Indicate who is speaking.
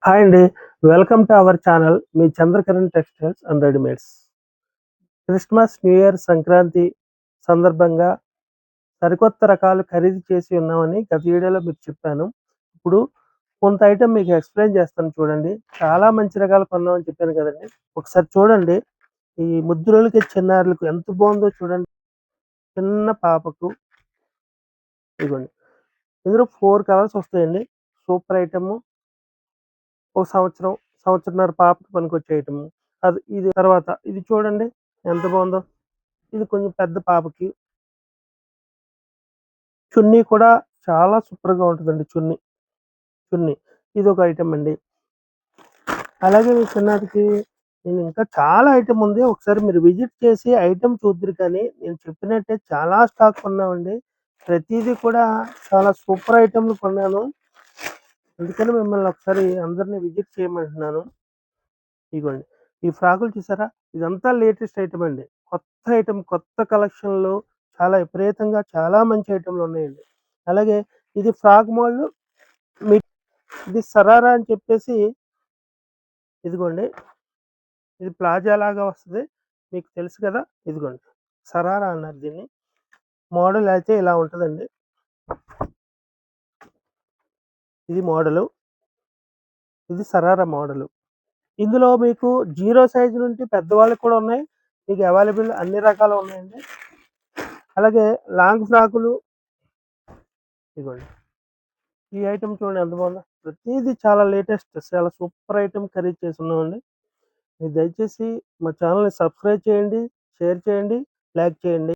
Speaker 1: Hi అండి. Welcome to our channel me Chandrakiran textiles and readymades. Christmas, new year, Sankranti సందర్భంగా సరికొత్త రకాలు ఖరీదు చేసి ఉన్నామని గత వీడియోలో మీకు చెప్పాను. ఇప్పుడు కొంత ఐటెమ్ మీకు ఎక్స్‌ప్లెయిన్ చేస్తాను చూడండి. చాలా మంచి రకాలు కొన్నామని చెప్పాను కదండీ! ఒకసారి చూడండి. ఈ ముద్దులోళ్ళకి, చిన్నారులకు ఎంత బాగుందో చూడండి. చిన్న పాపకు ఇదిగోండి. ఇందులో 4 కలర్స్ వస్తాయండి. Super item. ఒక సంవత్సరం, సంవత్సరన్నర పాపకి పనికొచ్చే ఐటెము. ఇది తర్వాత ఇది చూడండి ఎంత బావుందో. ఇది కొంచెం పెద్ద పాపకి. చున్నీ కూడా చాలా సూపర్‌గా ఉంటదండి చున్నీ. ఇదొక ఐటెమ్ అండి. అలాగే మీ చిన్నారికి నేను ఇంకా చాలా ఐటెమ్ ఉంది. ఒకసారి మీరు విజిట్ చేసి ఐటెమ్ చూద్దురు కానీ, నేను చెప్పినట్టే చాలా స్టాక్ కొన్నామండి. ప్రతీది కూడా చాలా సూపర్ ఐటెమ్‌లు కొన్నాను. అందుకని మిమ్మల్ని ఒకసారి అందరిని విజిట్ చేయమంటున్నాను. ఇగోండి. ఈ ఫ్రాకులు చూసారా? ఇదంతా లేటెస్ట్ ఐటెమ్ అండి. కొత్త ఐటెమ్, కొత్త కలెక్షన్‌లు చాలా విపరీతంగా చాలా మంచి ఐటెమ్‌లున్నాయండి. అలాగే ఇది ఫ్రాక్ మోడలు మీ ఇది సరారా అని చెప్పేసి ఇదిగోండి. ఇది ప్లాజా లాగా వస్తది. మీకు తెలుసు కదా! ఇదిగోండి. సరారా అన్నారు దీన్ని. మోడల్ అయితే ఇలా ఉంటదండి. ఇది మోడలు. ఇది సరారా మోడలు. ఇందులో మీకు జీరో సైజ్ నుండి పెద్దవాళ్ళకి కూడా ఉన్నాయి. మీకు అవైలబుల్ అన్ని రకాలు ఉన్నాయండి. అలాగే లాంగ్ ఫ్రాకులు ఇదిగోండి. ఈ ఐటెమ్ చూడండి ఎంత బాగుందో. ప్రతీది చాలా లేటెస్ట్ చాలా సూపర్ ఐటెమ్ ఖరీదు చేసున్నామండి. మీరు దయచేసి మా ఛానల్‌ని సబ్స్క్రైబ్ చేయండి, షేర్ చేయండి, లైక్ చేయండి.